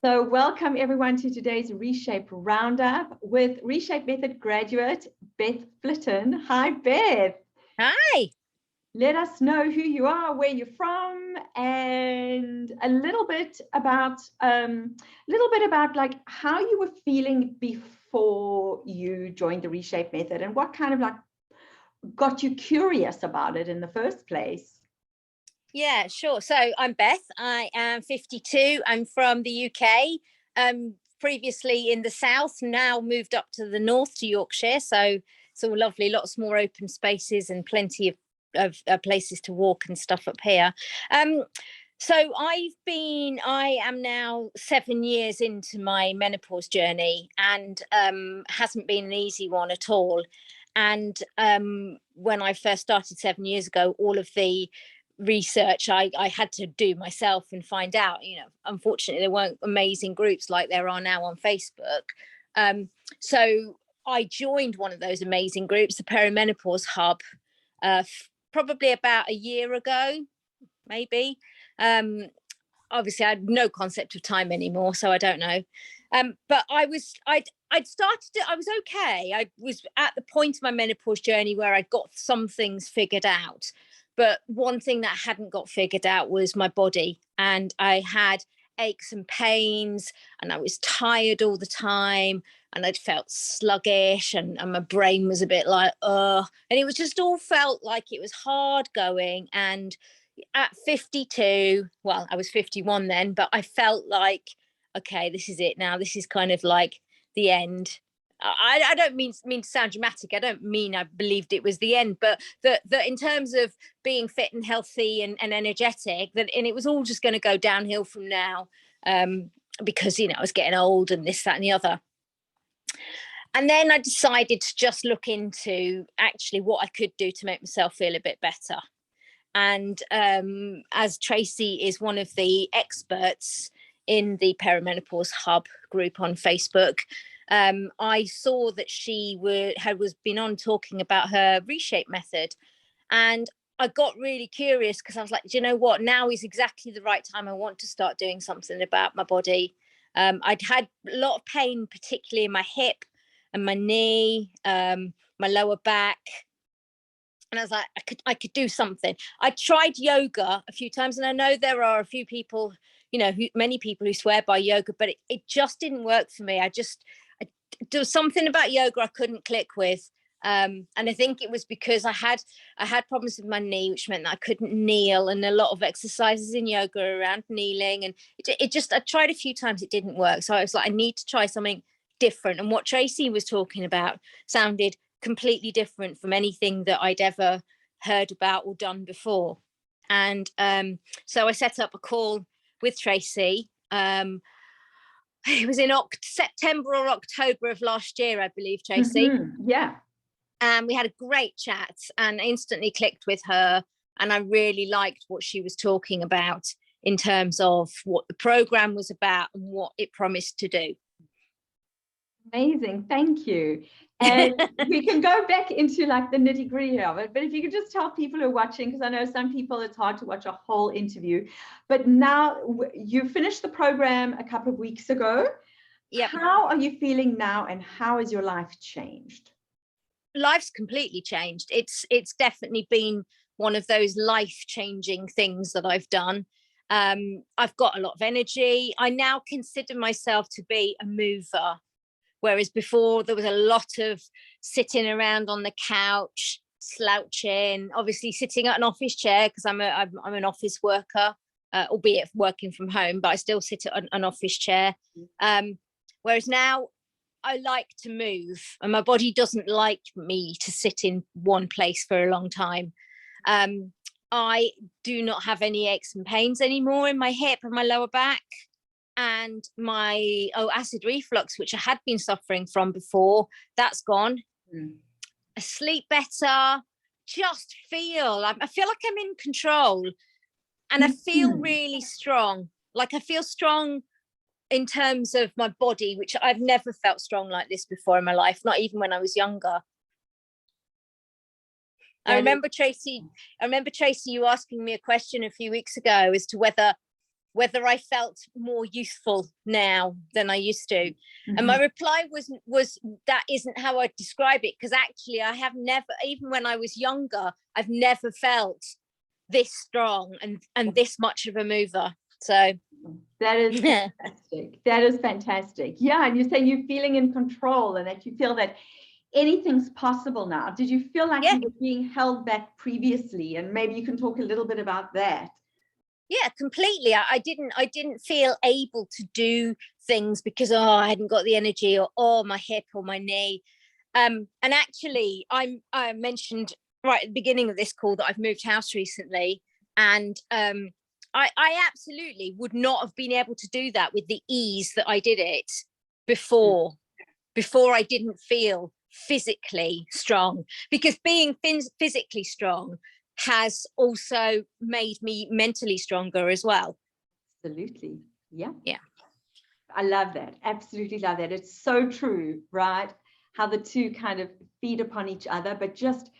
So welcome everyone to today's Reshape Roundup with Reshape Method graduate, Beth Flitton. Hi, Beth. Hi. Let us know who you are, where you're from, and a little bit about like how you were feeling before you joined the Reshape Method and what kind of like got you curious about it in the first place. Yeah, sure. So I'm Beth. I am 52. I'm from the UK. Previously in the south, now moved up to the north to Yorkshire. So it's all lovely, lots more open spaces and plenty of places to walk and stuff up here. So I am now 7 years into my menopause journey, and hasn't been an easy one at all. And when I first started 7 years ago, all of the research I had to do myself and find out, unfortunately there weren't amazing groups like there are now on Facebook. So I joined one of those amazing groups, the Perimenopause Hub, probably about a year ago, maybe. Obviously I had no concept of time anymore, so I don't know. But I'd started it. I was okay. I was at the point of my menopause journey where I'd got some things figured out. But one thing that I hadn't got figured out was my body. And I had aches and pains, and I was tired all the time, and I'd felt sluggish, and my brain was a bit like, and it was just all felt like it was hard going. And at 52, well, I was 51 then, but I felt like, okay, this is it now. This is kind of like the end. I don't mean to sound dramatic. I don't mean I believed it was the end, but that in terms of being fit and healthy and energetic, and it was all just going to go downhill from now, because I was getting old and this, that, and the other. And then I decided to just look into actually what I could do to make myself feel a bit better. And as Tracy is one of the experts in the Perimenopause Hub group on Facebook, I saw that she was been on talking about her Reshape method, and I got really curious because I was like, do you know what? Now is exactly the right time. I want to start doing something about my body. I'd had a lot of pain, particularly in my hip and my knee, my lower back. And I was like, I could do something. I tried yoga a few times, and I know there are a few people, many people who swear by yoga, but it just didn't work for me. There was something about yoga I couldn't click with. And I think it was because I had problems with my knee, which meant that I couldn't kneel, and a lot of exercises in yoga around kneeling. And I tried a few times, it didn't work. So I was like, I need to try something different. And what Tracy was talking about sounded completely different from anything that I'd ever heard about or done before. And so I set up a call with Tracy. It was in September or October of last year, I believe, Tracy. Mm-hmm. Yeah. And we had a great chat, and I instantly clicked with her, and I really liked what she was talking about in terms of what the program was about and what it promised to do. Amazing, thank you. And we can go back into like the nitty-gritty of it, but if you could just tell people who are watching, because I know some people it's hard to watch a whole interview, but now you finished the program a couple of weeks ago. Yep. How are you feeling now, and how has your life changed? Life's completely changed. It's definitely been one of those life-changing things that I've done. I've got a lot of energy. I now consider myself to be a mover. Whereas before there was a lot of sitting around on the couch, slouching, obviously sitting at an office chair because I'm an office worker, albeit working from home, but I still sit at an office chair. Whereas now I like to move, and my body doesn't like me to sit in one place for a long time. I do not have any aches and pains anymore in my hip and my lower back. And my acid reflux, which I had been suffering from before, that's gone. I sleep better. I feel like I'm in control, and I feel really strong. Like I feel strong in terms of my body, which I've never felt strong like this before in my life, not even when I was younger. I remember Tracy, you asking me a question a few weeks ago as to whether whether I felt more youthful now than I used to. Mm-hmm. And my reply was that isn't how I describe it, because actually I have never, even when I was younger, I've never felt this strong and this much of a mover. So that is fantastic. That is fantastic. Yeah, and you're saying you're feeling in control and that you feel that anything's possible now. Did you feel like you were being held back previously? And maybe you can talk a little bit about that. Yeah, completely. I didn't feel able to do things because I hadn't got the energy, or my hip or my knee. And actually, I mentioned right at the beginning of this call that I've moved house recently, and I absolutely would not have been able to do that with the ease that I did it before I didn't feel physically strong, because being physically strong has also made me mentally stronger as well. Absolutely. Yeah. Yeah. I love that. Absolutely love that. It's so true, right? How the two kind of feed upon each other, but just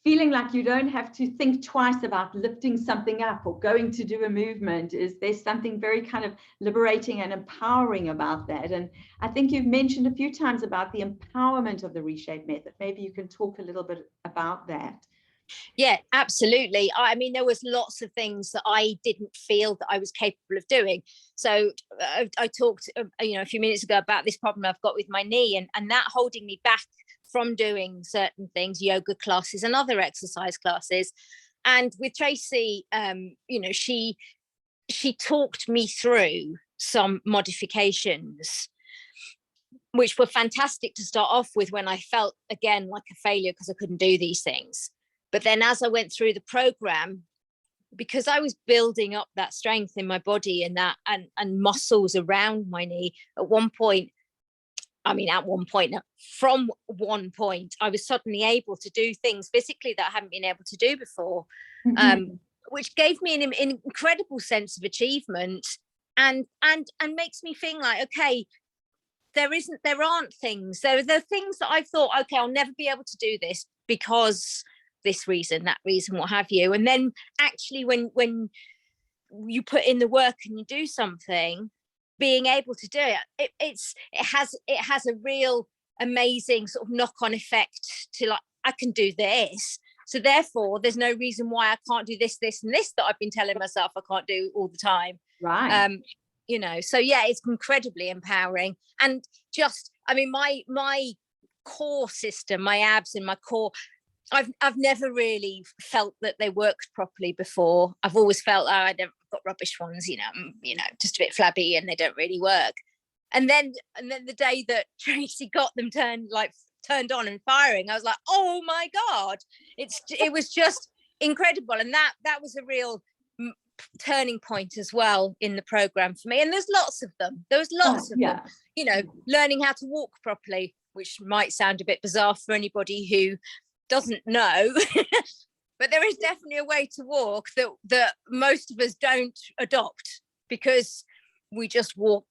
feeling like you don't have to think twice about lifting something up or going to do a movement. There's something very kind of liberating and empowering about that. And I think you've mentioned a few times about the empowerment of the Reshape method. Maybe you can talk a little bit about that. Yeah, absolutely. I mean, there was lots of things that I didn't feel that I was capable of doing. So I talked, a few minutes ago about this problem I've got with my knee, and that holding me back from doing certain things, yoga classes and other exercise classes. And with Tracy, she talked me through some modifications, which were fantastic to start off with when I felt, again, like a failure because I couldn't do these things. But then as I went through the program, because I was building up that strength in my body and that and muscles around my knee, from one point, I was suddenly able to do things physically that I hadn't been able to do before, which gave me an incredible sense of achievement and makes me feel like, okay, there are things that I thought, okay, I'll never be able to do this because this reason, that reason, what have you. And then actually when you put in the work and you do something, being able to do it, it has a real amazing sort of knock-on effect to, like, I can do this, so therefore there's no reason why I can't do this and this that I've been telling myself I can't do all the time. Right. So yeah, it's incredibly empowering. And just, I mean, my core system, my abs and my core, I've never really felt that they worked properly before. I've always felt, I've got rubbish ones, just a bit flabby and they don't really work. And then the day that Tracy got them turned on and firing, I was like, oh my God, it was just incredible. And that was a real turning point as well in the program for me. And there's lots of them. Them, learning how to walk properly, which might sound a bit bizarre for anybody who doesn't know, but there is definitely a way to walk that most of us don't adopt because we just walk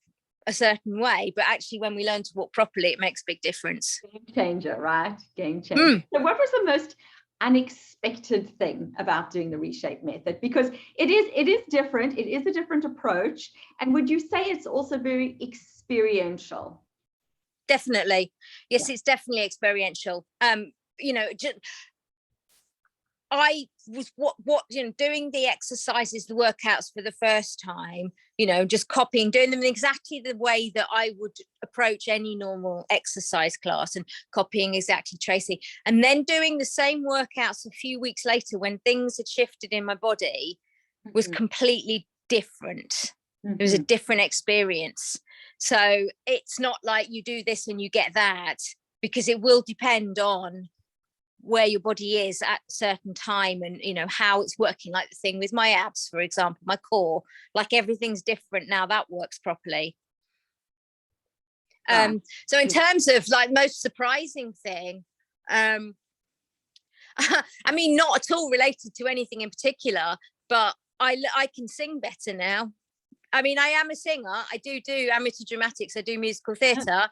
a certain way. But actually, when we learn to walk properly, it makes a big difference. Game changer, right? Game changer. So what was the most unexpected thing about doing the Reshape method? Because it is different. It is a different approach. And would you say it's also very experiential? Definitely. Yes, it's definitely experiential. I was doing the exercises, the workouts for the first time, just doing them in exactly the way that I would approach any normal exercise class, and copying exactly Tracy, and then doing the same workouts a few weeks later when things had shifted in my body was completely different. It was a different experience. So it's not like you do this and you get that, because it will depend on where your body is at a certain time and how it's working. Like the thing with my abs, for example, my core, like everything's different now. That works properly. So in terms of like most surprising thing, I mean, not at all related to anything in particular, but I can sing better now. I mean, I am a singer. I do amateur dramatics. I do musical theatre,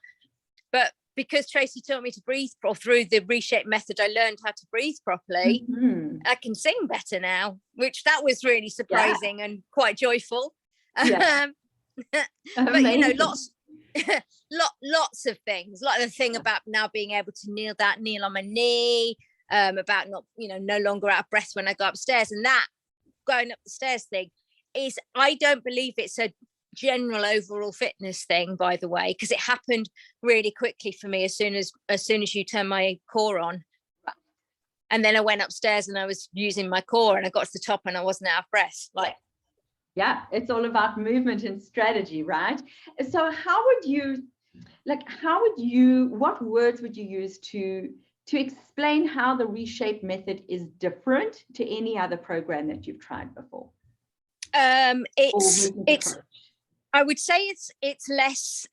but because Tracy taught me to breathe, or through the Reshape method, I learned how to breathe properly. I can sing better now, which that was really surprising and quite joyful. Yeah. But you know, Amazing. lots of things, like the thing about now being able to kneel on my knee, about not, you know, no longer out of breath when I go upstairs, and that going up the stairs thing is, I don't believe it's a general overall fitness thing, by the way, because it happened really quickly for me as soon as you turn my core on. And then I went upstairs and I was using my core and I got to the top and I wasn't out of breath. Like, yeah, it's all about movement and strategy, right? So how would you, what words would you use to explain how the Reshape method is different to any other program that you've tried before? It's I would say it's less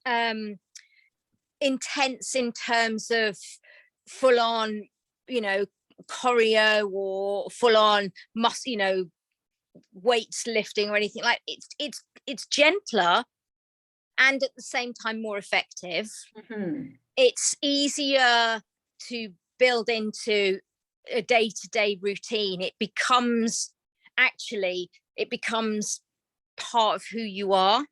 intense in terms of full on, you know, choreo or full on you know, weights lifting or anything. Like, it's gentler and at the same time more effective. It's easier to build into a day-to-day routine. It becomes part of who you are.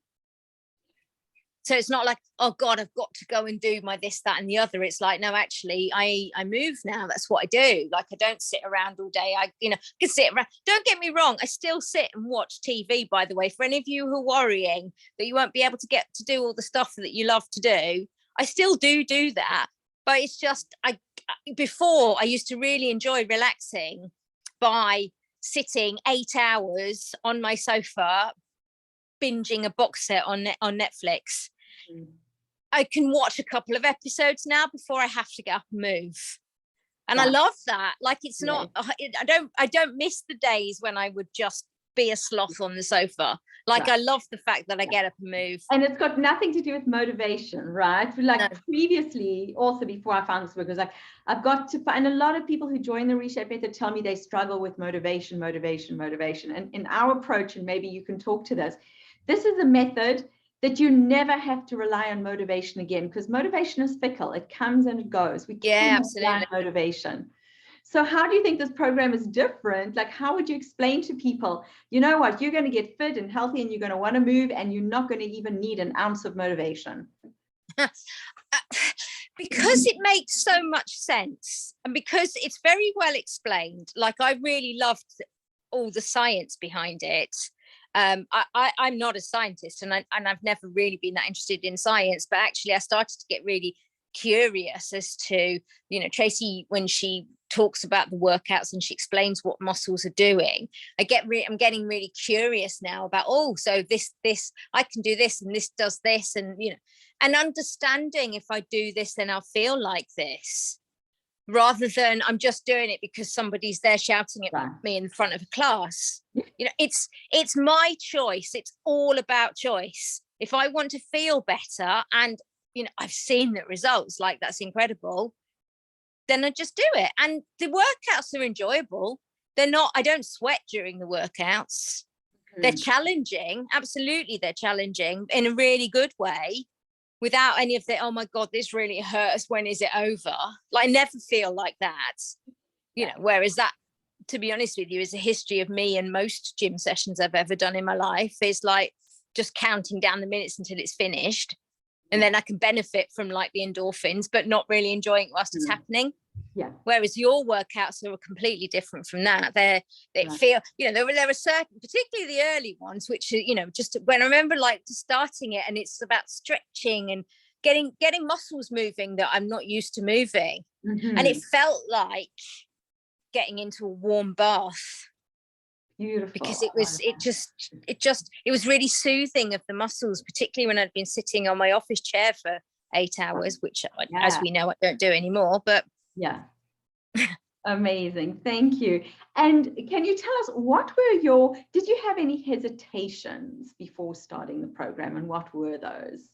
So it's not like, oh God, I've got to go and do my this, that, and the other. It's like, no, actually, I move now. That's what I do. Like, I don't sit around all day. I can sit around. Don't get me wrong. I still sit and watch TV, by the way. For any of you who are worrying that you won't be able to get to do all the stuff that you love to do, I still do that. But it's just, before I used to really enjoy relaxing by sitting 8 hours on my sofa, binging a box set on Netflix. I can watch a couple of episodes now before I have to get up and move. And I love that. Like, it's not, I don't miss the days when I would just be a sloth on the sofa. Like, I love the fact that I get up and move. And it's got nothing to do with motivation, right? Like, previously, also before I found this work, was like, I've got to find, a lot of people who join the Reshape Method tell me they struggle with motivation. And in our approach, and maybe you can talk to this is a method that you never have to rely on motivation again, because motivation is fickle. It comes and it goes. We can't rely on motivation. So how do you think this program is different? Like, how would you explain to people, you know what, you're going to get fit and healthy and you're going to want to move and you're not going to even need an ounce of motivation? Because it makes so much sense, and because it's very well explained. Like, I really loved all the science behind it. I'm not a scientist, and I've never really been that interested in science, but actually I started to get really curious as to, you know, Tracy, when she talks about the workouts and she explains what muscles are doing, I'm getting really curious now about, so this I can do this and this does this, and, you know, and understanding, if I do this then I'll feel like this, rather than I'm just doing it because somebody's there shouting at me in front of a class. You know, it's my choice. It's all about choice. If I want to feel better, and, you know, I've seen the results, like, that's incredible, then I just do it. And the workouts are enjoyable. They're not, I don't sweat during the workouts. They're challenging. Absolutely, they're challenging in a really good way, without any of the, oh my God, this really hurts, when is it over? Like, I never feel like that, you know, whereas that, to be honest with you, is a history of me, and most gym sessions I've ever done in my life is like just counting down the minutes until it's finished. And then I can benefit from, like, the endorphins, but not really enjoying it whilst it's happening. Whereas your workouts are completely different from that. They feel, you know, there are certain, particularly the early ones, which are, you know, just when I remember, like, starting it, and it's about stretching and getting muscles moving that I'm not used to moving. And it felt like getting into a warm bath. Beautiful. Because it was really soothing of the muscles, particularly when I'd been sitting on my office chair for 8 hours, which, as we know, I don't do anymore. But amazing, thank you. And can you tell us, did you have any hesitations before starting the program, and what were those?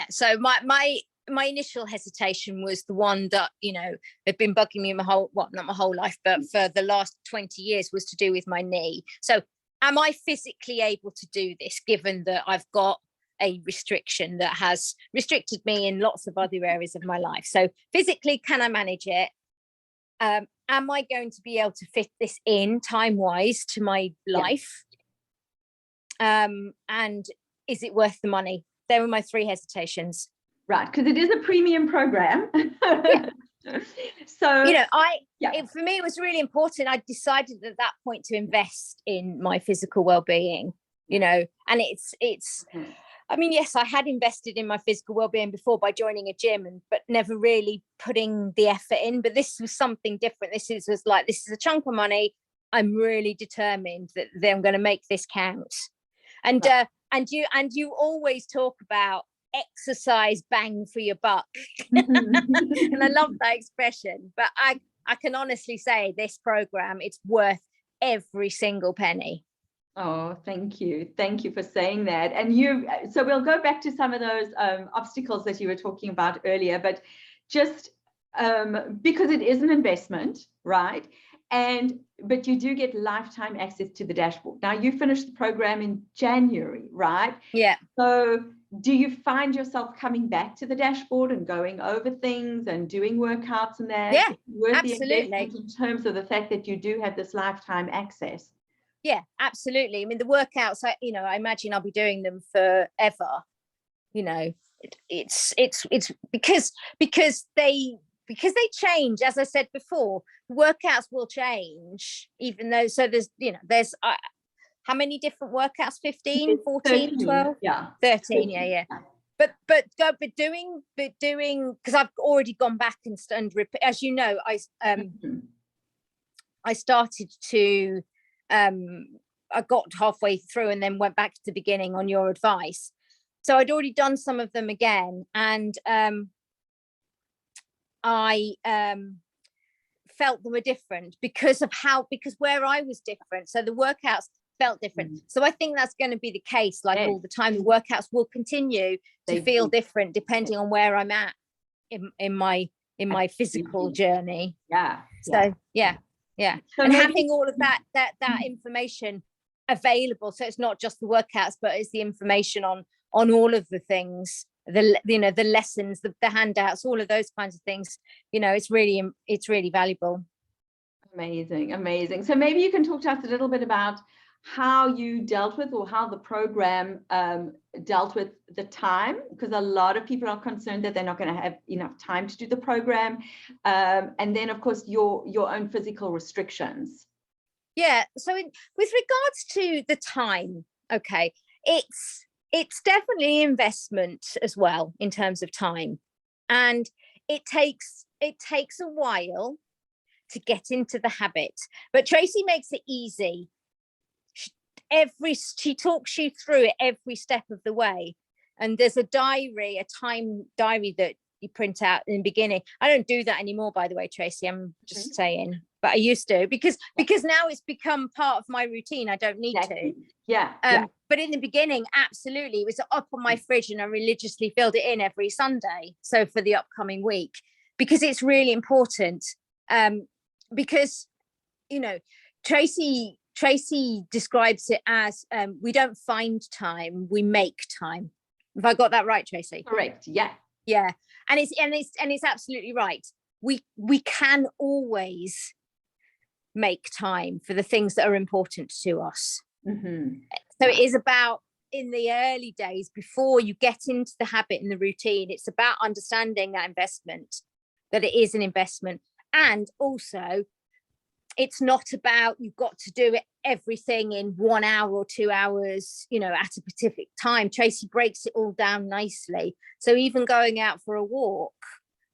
So my initial hesitation was the one that, you know, had been bugging me not my whole life, but for the last 20 years, was to do with my knee. So am I physically able to do this, given that I've got a restriction that has restricted me in lots of other areas of my life? So physically, can I manage it? Am I going to be able to fit this in time-wise to my life? and is it worth the money? There were my three hesitations. Right, because it is a premium program. Yeah. So, you know, yeah. for me, it was really important. I decided at that point to invest in my physical well-being, you know, and it's I mean, yes, I had invested in my physical well-being before by joining a gym, but never really putting the effort in. But this was something different. This is a chunk of money. I'm really determined that I'm going to make this count. And Right. and you always talk about exercise bang for your buck. Mm-hmm. And I love that expression. But I can honestly say this program, it's worth every single penny. Oh, thank you. Thank you for saying that. And so we'll go back to some of those obstacles that you were talking about earlier, but just because it is an investment, right? But you do get lifetime access to the dashboard. Now, you finished the program in January, right? Yeah. So do you find yourself coming back to the dashboard and going over things and doing workouts and that? Yeah, worth absolutely. the investment in terms of the fact that you do have this lifetime access? Yeah, absolutely. I mean, the workouts, I imagine I'll be doing them forever. You know, it's because they change. As I said before, workouts will change, even though, so there's how many different workouts? 15, 14, 13, 12? yeah. 13, yeah. But doing, because I've already gone back and as you know, I started to, I got halfway through and then went back to the beginning on your advice. So I'd already done some of them again, and I felt they were different because where I was different. So the workouts felt different. So I think that's going to be the case, like all the time. The workouts will continue to feel different depending on where I'm at in my physical journey. Yeah. So yeah. So and having all of that information available, so it's not just the workouts, but it's the information on all of the things, the lessons, the handouts, all of those kinds of things. It's really valuable. Amazing. So maybe you can talk to us a little bit about how you dealt with, or how the program dealt with the time, because a lot of people are concerned that they're not going to have enough time to do the program, and then of course your own physical restrictions. Yeah, so with regards to the time, okay, it's definitely investment as well in terms of time, and it takes a while to get into the habit, but Tracy makes it easy. She talks you through it every step of the way, and there's a time diary that you print out in the beginning. I don't do that anymore, by the way, Tracy, I'm just saying, but I used to, because now it's become part of my routine. I don't need to. Yeah. But in the beginning, absolutely, it was up on my fridge and I religiously filled it in every Sunday, so for the upcoming week, because it's really important. Because Tracy describes it as we don't find time, we make time. Have I got that right, Tracy? Correct. Yeah. And it's absolutely right. We can always make time for the things that are important to us. So it is about, in the early days, before you get into the habit and the routine, it's about understanding that investment, that it is an investment. And also, it's not about you've got to do everything in 1 hour or 2 hours, at a specific time. Tracy breaks it all down nicely. So even going out for a walk,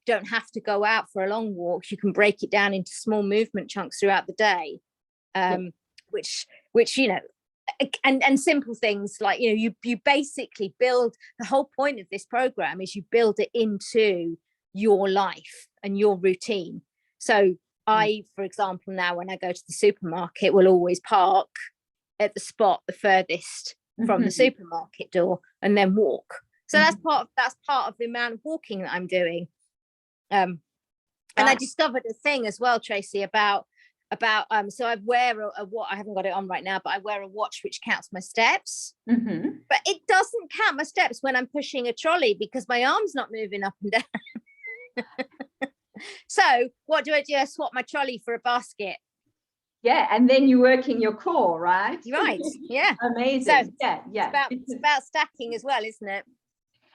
you don't have to go out for a long walk. You can break it down into small movement chunks throughout the day, which and simple things like, you basically build, the whole point of this program is you build it into your life and your routine. So I, for example, now when I go to the supermarket, will always park at the spot the furthest from the supermarket door and then walk. So that's part of the amount of walking that I'm doing. And I discovered a thing as well, Tracy, about so I wear a watch. I haven't got it on right now, but I wear a watch which counts my steps. But it doesn't count my steps when I'm pushing a trolley because my arm's not moving up and down. So what do? I swap my trolley for a basket. Yeah, and then you're working your core, right? Right. Yeah. Amazing. So yeah. it's about stacking as well, isn't it?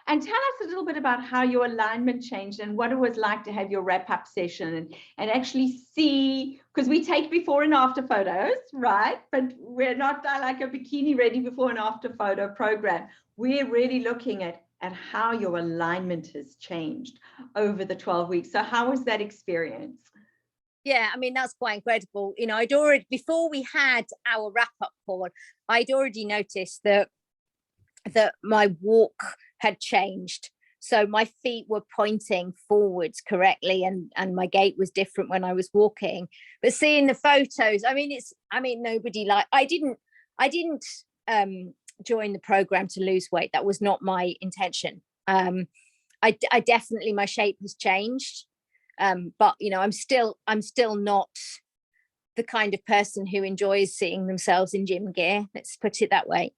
And tell us a little bit about how your alignment changed and what it was like to have your wrap-up session and actually see, because we take before and after photos, right? But we're not like a bikini ready before and after photo program. We're really looking at how your alignment has changed over the 12 weeks. So how was that experience? Yeah, I mean, that's quite incredible. You know, I'd already, before we had our wrap-up call, I'd already noticed that my walk had changed. So my feet were pointing forwards correctly, and my gait was different when I was walking. But seeing the photos, I mean, nobody I didn't join the program to lose weight. That was not my intention. I definitely, my shape has changed. But you know, I'm still not the kind of person who enjoys seeing themselves in gym gear. Let's put it that way.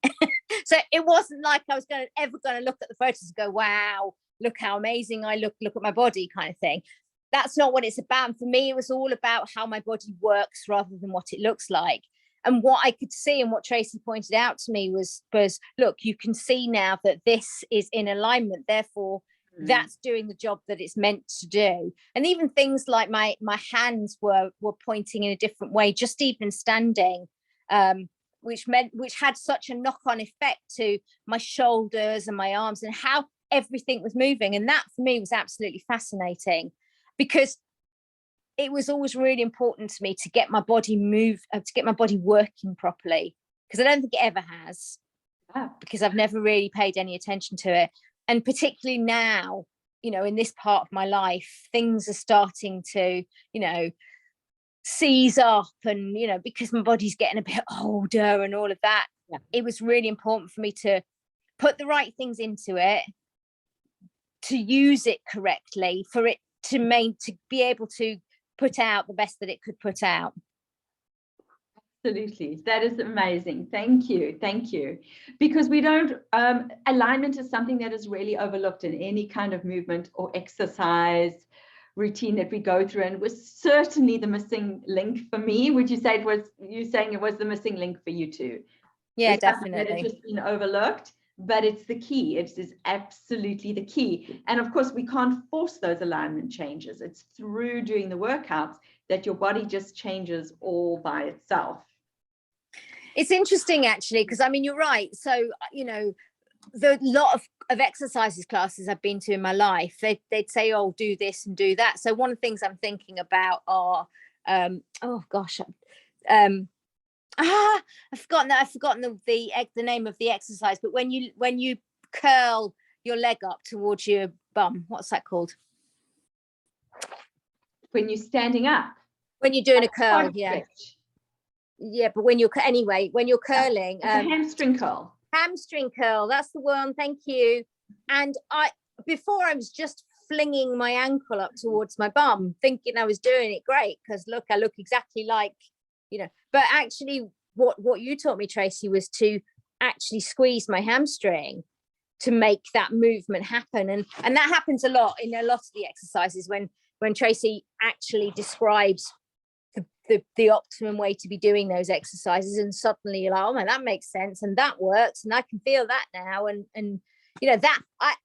So it wasn't like I was ever going to look at the photos and go, wow, look how amazing I look at my body, kind of thing. That's not what it's about. And for me, it was all about how my body works rather than what it looks like. And what I could see, and what Tracy pointed out to me was look, you can see now that this is in alignment, therefore that's doing the job that it's meant to do. And even things like my hands were pointing in a different way, just even standing, which had such a knock-on effect to my shoulders and my arms and how everything was moving. And that for me was absolutely fascinating, because it was always really important to me to get my body working properly, because I don't think it ever has, because I've never really paid any attention to it. And particularly now, you know, in this part of my life, things are starting to, you know, seize up, and, you know, because my body's getting a bit older and all of that, it was really important for me to put the right things into it, to use it correctly, for it to be able to put out the best that it could put out. Absolutely. That is amazing. Thank you. Thank you. Because we don't, alignment is something that is really overlooked in any kind of movement or exercise routine that we go through, and was certainly the missing link for me. Would you say it was the missing link for you too? Yeah, definitely. It's just been overlooked, but it's the key. It is absolutely the key. And of course, we can't force those alignment changes. It's through doing the workouts that your body just changes all by itself. It's interesting, actually, because I mean, you're right. So, you know, the lot of exercises classes I've been to in my life, they'd say, oh, do this and do that. So one of the things I'm thinking about are, I've forgotten the name of the exercise, but when you curl your leg up towards your bum, what's that called? When you're standing up. When you're doing a curl, yeah. Yeah, but when you're curling, a hamstring curl. Hamstring curl, that's the one. Thank you. And before I was just flinging my ankle up towards my bum, thinking I was doing it great, because look, I look exactly like, you know. But actually, what you taught me, Tracy, was to actually squeeze my hamstring to make that movement happen, and that happens a lot in a lot of the exercises when Tracy actually describes the optimum way to be doing those exercises, and suddenly you're like, oh man, that makes sense, and that works, and I can feel that now, and you know, that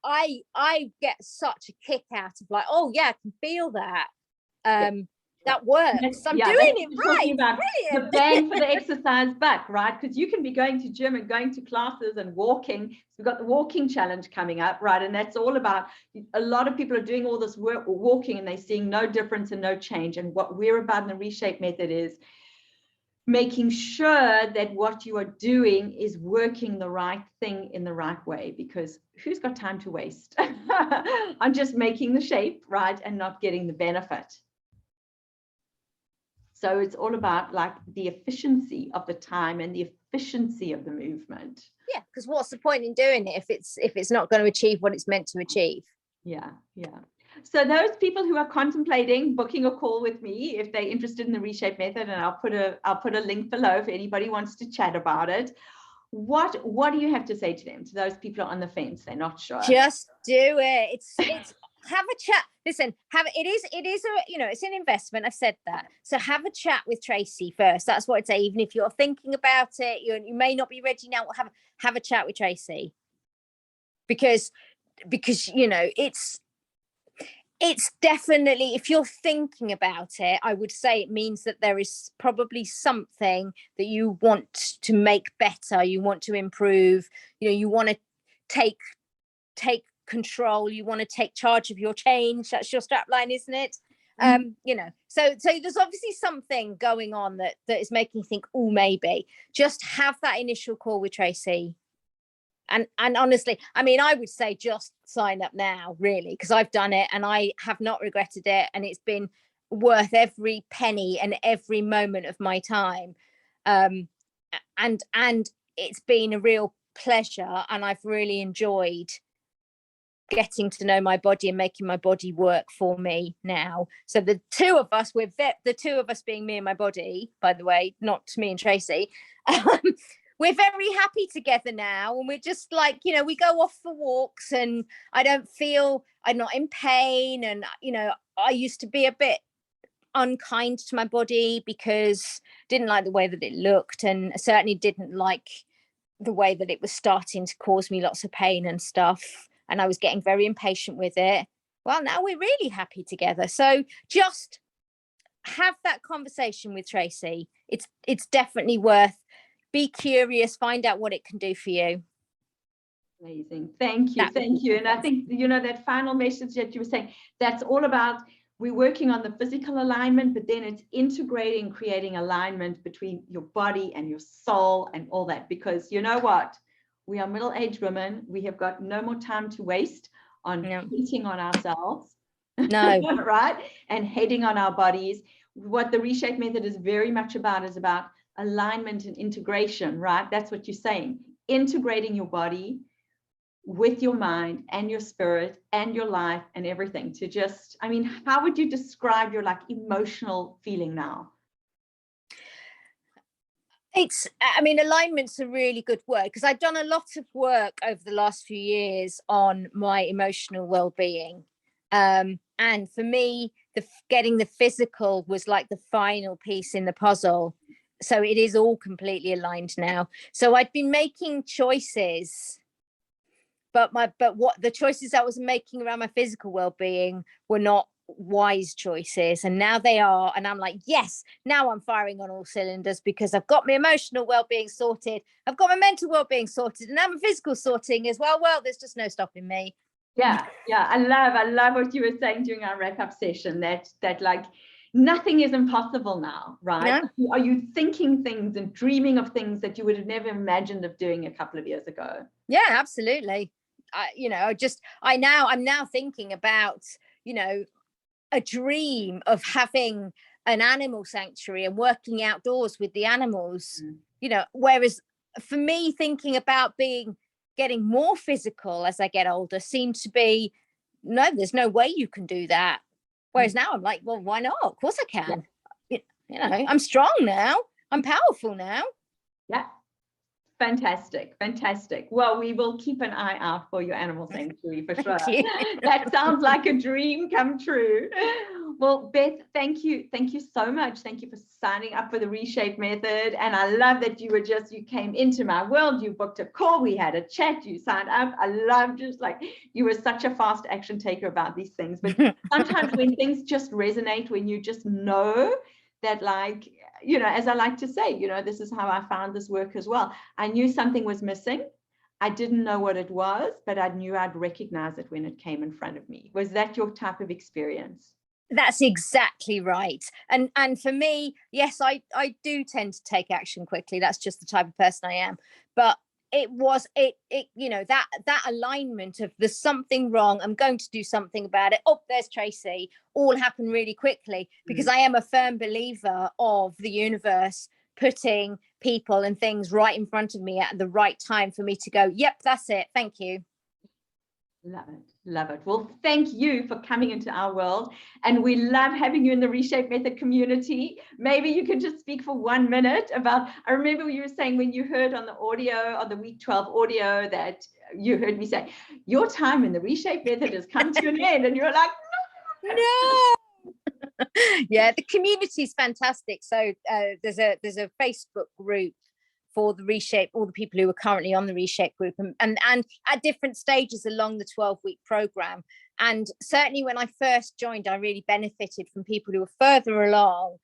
I get such a kick out of, like, oh yeah, I can feel that. That works. I'm doing it right. The bang for the exercise buck, right? Because you can be going to gym and going to classes and walking. So we've got the walking challenge coming up, right? And that's all about, a lot of people are doing all this work walking and they're seeing no difference and no change. And what we're about in the Reshape Method is making sure that what you are doing is working the right thing in the right way, because who's got time to waste on just making the shape, right, and not getting the benefit? So it's all about, like, the efficiency of the time and the efficiency of the movement. Yeah, because what's the point in doing it if it's not going to achieve what it's meant to achieve? Yeah. So those people who are contemplating booking a call with me, if they're interested in the Reshape Method, and I'll put a link below if anybody wants to chat about it. What do you have to say to them, to those people who are on the fence, they're not sure? Just do it. It's have a chat. listen, it is a, you know, it's an investment. I've said that. So have a chat with Tracy first. That's what I'd say. Even if you're thinking about it, you may not be ready now. Have a chat with Tracy, because you know, it's definitely, if you're thinking about it, I would say it means that there is probably something that you want to make better, you want to improve, you know, you want to take control, you want to take charge of your change. That's your strap line, isn't it? You know, so there's obviously something going on that is making you think, oh, maybe. Just have that initial call with Tracy. And honestly, I mean, I would say just sign up now, really, because I've done it and I have not regretted it. And it's been worth every penny and every moment of my time. And it's been a real pleasure. And I've really enjoyed getting to know my body and making my body work for me now. So the two of us, the two of us being me and my body, by the way, not me and Tracy, we're very happy together now. And we're just like, you know, we go off for walks and I'm not in pain. And, you know, I used to be a bit unkind to my body because didn't like the way that it looked, and certainly didn't like the way that it was starting to cause me lots of pain and stuff. And I was getting very impatient with it. Well, now we're really happy together. So just have that conversation with Tracy. It's definitely worth. Be curious, find out what it can do for you. Amazing. Thank you. And I think, you know, that final message that you were saying, that's all about, we're working on the physical alignment, but then it's integrating, creating alignment between your body and your soul and all that. Because you know what? We are middle-aged women. We have got no more time to waste on hating on ourselves. No. Right? And hating on our bodies. What the Reshape Method is very much about is about alignment and integration, right? That's what you're saying. Integrating your body with your mind and your spirit and your life and everything to just, I mean, how would you describe your like emotional feeling now? I mean, alignment's a really good word, because I've done a lot of work over the last few years on my emotional well-being. And for me, getting the physical was like the final piece in the puzzle. So it is all completely aligned now. So I'd been making choices, but what the choices I was making around my physical well-being were not wise choices, and now they are. And I'm like, yes, now I'm firing on all cylinders, because I've got my emotional well-being sorted, I've got my mental well-being sorted, and now my physical sorting as well. There's just no stopping me. Yeah, I love what you were saying during our wrap-up session, that like nothing is impossible now, right? No? Are you thinking things and dreaming of things that you would have never imagined of doing a couple of years ago? Yeah, absolutely. I'm now thinking about, you know, a dream of having an animal sanctuary and working outdoors with the animals, you know, whereas for me, thinking about getting more physical as I get older seems to be, no, there's no way you can do that. Whereas now I'm like, well, why not? Of course I can. Yeah. You know, I'm strong now. I'm powerful now. Yeah. Fantastic. Well, we will keep an eye out for your animal sanctuary for sure. That sounds like a dream come true. Well, Beth, thank you so much. Thank you for signing up for the Reshape Method. And I love that you came into my world, you booked a call, we had a chat, you signed up. I love just like, you were such a fast action taker about these things. But sometimes when things just resonate, when you just know that, like, you know, as I like to say, you know, this is how I found this work as well. I knew something was missing. I didn't know what it was, but I knew I'd recognize it when it came in front of me. Was that your type of experience? That's exactly right. And for me, yes, I do tend to take action quickly. That's just the type of person I am. But it you know, that alignment of there's something wrong, I'm going to do something about it. Oh, there's Tracy. All happened really quickly, because I am a firm believer of the universe putting people and things right in front of me at the right time for me to go, yep, that's it. Thank you. Love it. Well, thank you for coming into our world, and we love having you in the Reshape Method community. Maybe you could just speak for 1 minute about, I remember you were saying when you heard on the audio, on the week 12 audio, that you heard me say, your time in the Reshape Method has come to an end, and you're like, No. Yeah, the community is fantastic. So there's a Facebook group for the Reshape, all the people who are currently on the Reshape group, and at different stages along the 12-week program. And certainly when I first joined, I really benefited from people who were further along,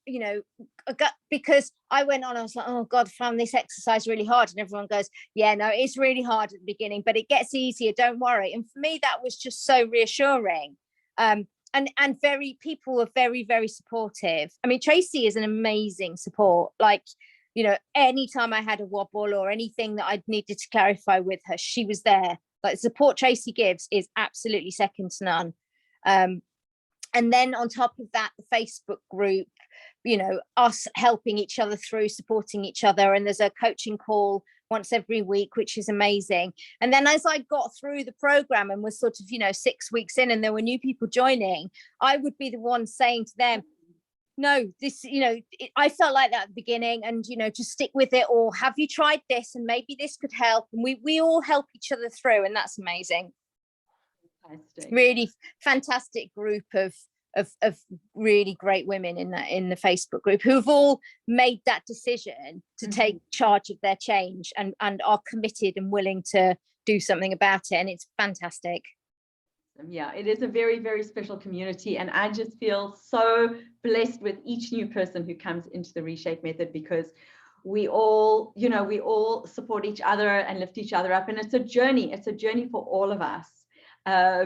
you know, because I went on, I was like, oh God, I found this exercise really hard. And everyone goes, yeah, no, it's really hard at the beginning, but it gets easier, don't worry. And for me, that was just so reassuring. And people were very, very supportive. I mean, Tracy is an amazing support. Like, you know, anytime I had a wobble or anything that I needed to clarify with her, she was there. Like, the support Tracy gives is absolutely second to none. And then on top of that, the Facebook group, you know, us helping each other through, supporting each other. And there's a coaching call once every week, which is amazing. And then as I got through the program and was sort of, you know, 6 weeks in and there were new people joining, I would be the one saying to them, no, this, you know, I felt like that at the beginning, and, you know, just stick with it, or have you tried this and maybe this could help. And we all help each other through, and that's amazing. Fantastic. Really fantastic group of really great women in the Facebook group who've all made that decision to take charge of their change and are committed and willing to do something about it, and it's fantastic. Yeah, it is a very, very special community, and I just feel so blessed with each new person who comes into the Reshape Method, because we all, you know, we all support each other and lift each other up, and it's a journey for all of us,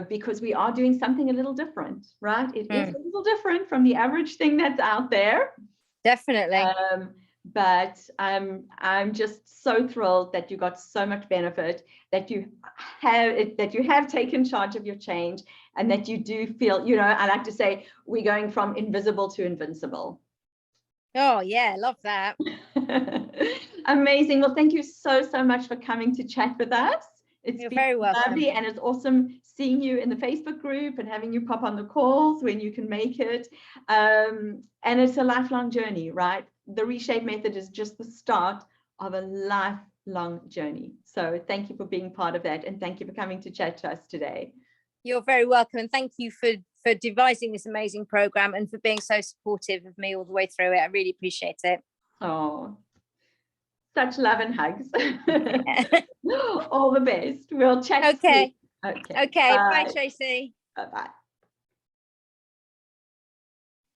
because we are doing something a little different, right? It is a little different from the average thing that's out there. Definitely. But I'm just so thrilled that you got so much benefit, that you have taken charge of your change, and that you do feel, you know, I like to say we're going from invisible to invincible. Oh yeah, love that. Amazing. Well, thank you so much for coming to chat with us. You're very welcome. Lovely, and it's awesome seeing you in the Facebook group and having you pop on the calls when you can make it. And it's a lifelong journey, right? The Reshape Method is just the start of a lifelong journey. So thank you for being part of that, and thank you for coming to chat to us today. You're very welcome, and thank you for devising this amazing program and for being so supportive of me all the way through it. I really appreciate it. Oh, such love and hugs. All the best. We'll chat soon. Okay. Bye, Tracy. Bye-bye.